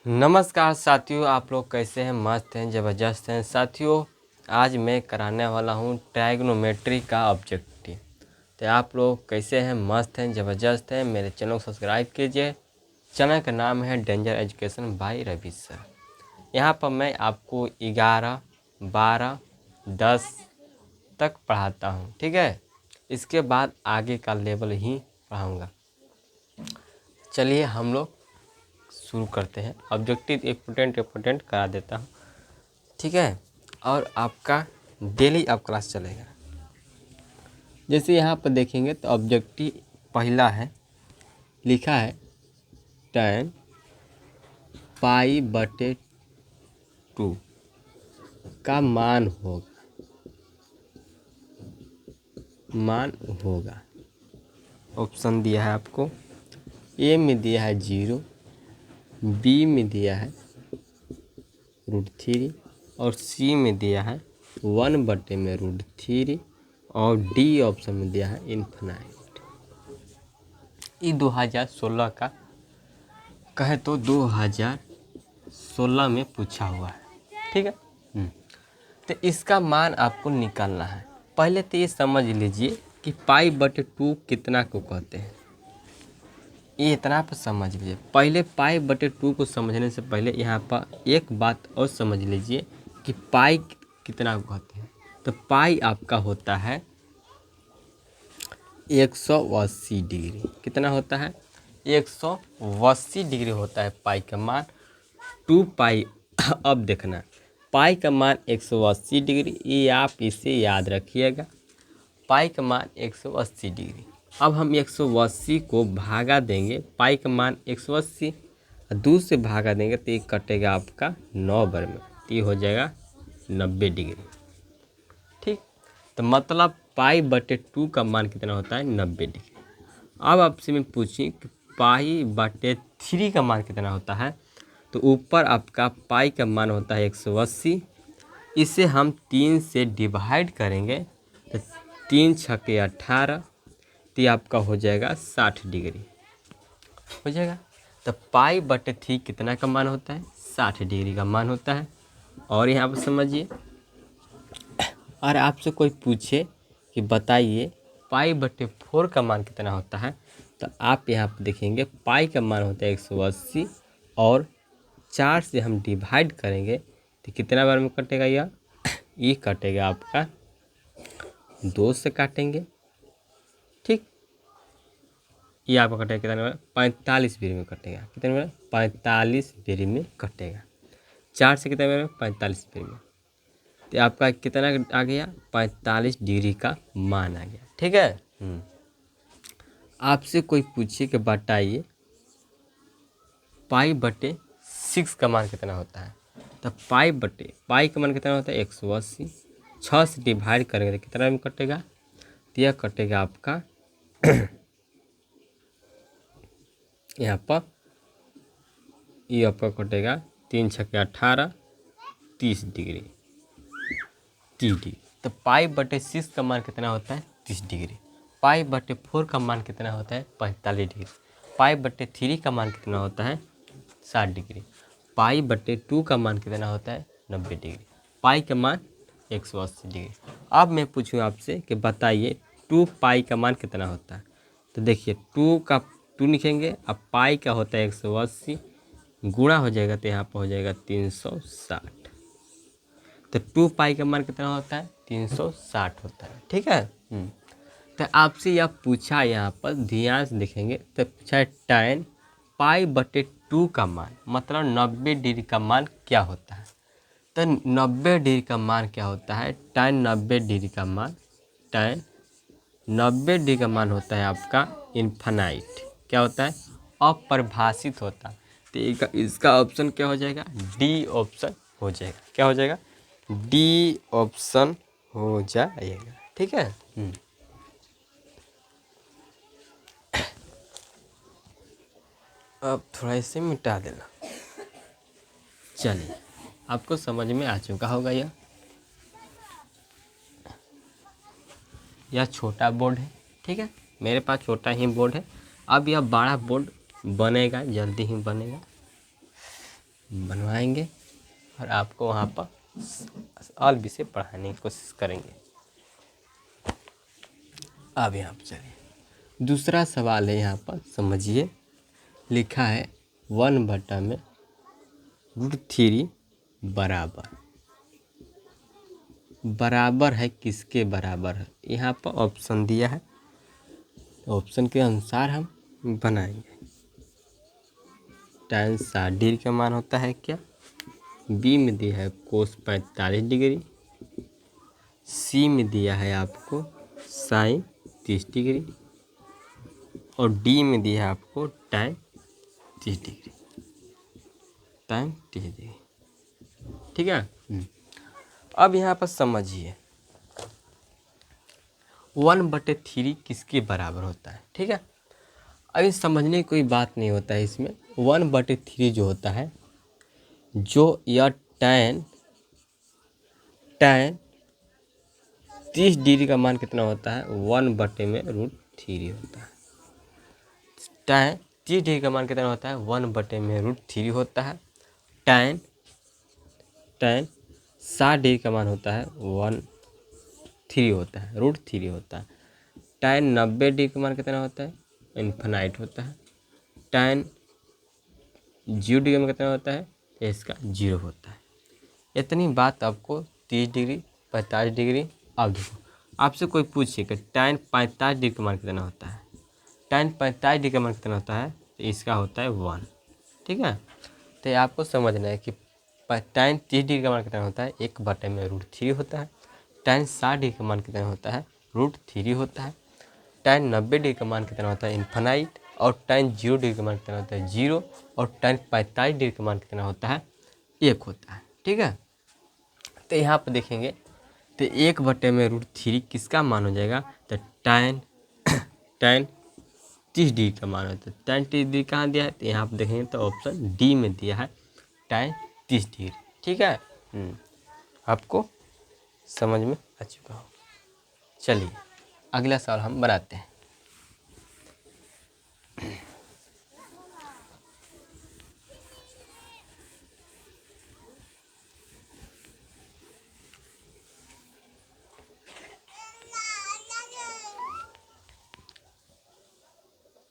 नमस्कार साथियों, आप लोग कैसे हैं? मस्त हैं, ज़बरदस्त हैं। साथियों, आज मैं कराने वाला हूं ट्रायगोनोमेट्री का ऑब्जेक्टिव। तो आप लोग कैसे हैं? मस्त हैं, ज़बरदस्त हैं। मेरे चैनल को सब्सक्राइब कीजिए। चैनल का नाम है danger education by Ravi sir. यहाँ पर मैं आपको 11, 12, 10 तक पढ़ाता हूँ, ठीक है। इसके बाद आगे का लेवल ही पढ़ाऊँगा। चलिए हम लोग शुरू करते हैं। ऑब्जेक्टिव इम्पोर्टेंट करा देता हूँ, ठीक है। और आपका डेली अब क्लास चलेगा। जैसे यहाँ पर देखेंगे तो ऑब्जेक्टिव पहला है, लिखा है tan π/2 का मान होगा। ऑप्शन दिया है आपको। ए में दिया है 0, बी में दिया है √3 और सी में दिया है 1/√3 और डी ऑप्शन में दिया है इन्फिनाइट। ये 2016 का कहे तो 2016 में पूछा हुआ है, ठीक है। तो इसका मान आपको निकालना है। पहले तो ये समझ लीजिए कि π/2 कितना को कहते हैं। ये इतना पर समझ लीजिए। पहले π/2 को समझने से पहले यहाँ पर एक बात और समझ लीजिए कि पाई कितना को कहते हैं। तो पाई आपका होता है 180 डिग्री। कितना होता है? 180 डिग्री होता है पाई का मान। 2π अब देखना, पाई का मान 180 डिग्री, ये आप इसे याद रखिएगा। पाई का मान 180 डिग्री। अब हम 180 को भागा देंगे, पाई का मान 180 और 2 से भागा देंगे तो ये कटेगा आपका 9 बार में, तो ये हो जाएगा 90 डिग्री, ठीक। तो मतलब π/2 का मान कितना होता है? 90 डिग्री। अब आपसे मैं पूछी कि π/3 का मान कितना होता है, तो ऊपर आपका पाई का मान होता है 180। इसे हम 3 से डिवाइड करेंगे तो 3 छके 18, तो आपका हो जाएगा 60 डिग्री हो जाएगा। तो π/3 कितना का मान होता है? 60 डिग्री का मान होता है। और यहाँ पर समझिए, और आपसे कोई पूछे कि बताइए π/4 का मान कितना होता है, तो आप यहाँ पर देखेंगे पाई का मान होता है 180 और 4 से हम डिवाइड करेंगे तो कितना बार में कटेगा यह? ये कटेगा आपका 2 से काटेंगे, ठीक। ये आपका कटेगा कितना बार? 45 बेरी में कटेगा। कितने बार? 45 बेरी में कटेगा। 4 से कितने बार में? 45 बेरी में। तो आपका कितना आ गया? 45 डिग्री का मान आ गया, ठीक है। आपसे कोई पूछे कि बताइए π/6 का मान कितना होता है, तो पाई का मान कितना होता है? 180। 6 से डिवाइड करेंगे तो कितना में कटेगा? तो यह कटेगा आपका यहाँ पर ये आपका कटेगा 3 छके 18, 30 डिग्री, 30 डिग्री। तो π/6 का मान कितना होता है? 30 डिग्री। π/4 का मान कितना होता है? 45 डिग्री। π/3 का मान कितना होता है? 60 डिग्री। π/2 का मान कितना होता है? 90 डिग्री। पाई का मान 180 डिग्री। अब मैं पूछूँ आपसे कि बताइए 2π का मान कितना होता है। तो देखिए 2 लिखेंगे, अब पाई का होता है 180, गुणा हो जाएगा तो यहाँ पर हो जाएगा 360। तो 2π का मान कितना होता है? 360 होता है, ठीक है। तो आपसे यह पूछा, यहाँ पर ध्यान से देखेंगे तो पूछा है tan π/2 का मान, मतलब 90 डिग्री का मान क्या होता है। तो 90 डिग्री का मान क्या होता है? tan 90 डिग्री का मान, tan 90 डिग्री का मान होता है आपका इन्फिनाइट। क्या होता है? अपरिभाषित होता है। तो इसका ऑप्शन क्या हो जाएगा? डी ऑप्शन हो जाएगा। क्या हो जाएगा? डी ऑप्शन हो जाएगा, ठीक है। अब थोड़ा इसे मिटा देना। चलिए, आपको समझ में आ चुका होगा। यह छोटा बोर्ड है, ठीक है। मेरे पास छोटा ही बोर्ड है। अब यह बड़ा बोर्ड बनेगा, जल्दी ही बनेगा। बनवाएंगे और आपको वहाँ पर और विषय पढ़ाने की कोशिश करेंगे। अब यहाँ पर चलिए दूसरा सवाल है, यहाँ पर समझिए। लिखा है 1/√3 बराबर बराबर है किसके बराबर है। यहाँ पर ऑप्शन दिया है, ऑप्शन के अनुसार हम बनाएंगे। tan 60 डिग्री का मान होता है क्या, बी में दिया है कोस 45 डिग्री, सी में दिया है आपको साइन 30 डिग्री और डी में दिया है आपको tan 30 डिग्री, tan 30 डिग्री। ठीक है। अब यहाँ पर समझिए 1/3 किसके बराबर होता है। ठीक है, अभी समझने की कोई बात नहीं होता है इसमें। 1/3 जो होता है, जो यह tan 30 डिग्री का मान कितना होता है, 1/√3 होता है। tan 30 डिग्री का मान कितना होता है, 1/√3 होता है। tan 60 डिग्री का मान होता है 1/3 होता है, √3 होता है। tan 90 डिग्री का मान कितना होता है, इन्फिनाइट होता है। tan 0 डिग्री में कितना होता है, इसका 0 होता है। इतनी बात आपको 30 डिग्री 45 डिग्री। अब देखो आपसे कोई पूछे कि tan 45 डिग्री का मान कितना होता है, tan 45 डिग्री का मान कितना होता है, तो इसका होता है 1। ठीक है, तो आपको समझना है कि tan 30 डिग्री का मान कितना होता है, 1/√3 होता है। tan 60 डिग्री का मान कितना होता है, √3 होता है। tan 90 डिग्री का मान कितना होता है, इन्फिनाइट। और tan 0 डिग्री का मान कितना होता है, 0। और tan 45 डिग्री का मान कितना होता है, 1 होता है। ठीक है, तो यहाँ पर देखेंगे तो 1/√3 किसका मान हो जाएगा, तो tan 30 डिग्री का मान होता है। tan 30 डिग्री कहाँ दिया है, तो यहाँ पर देखेंगे तो ऑप्शन डी में दिया है tan 30 डिग्री। ठीक है, आपको समझ में आ चुका हो। चलिए अगला सवाल हम बनाते हैं।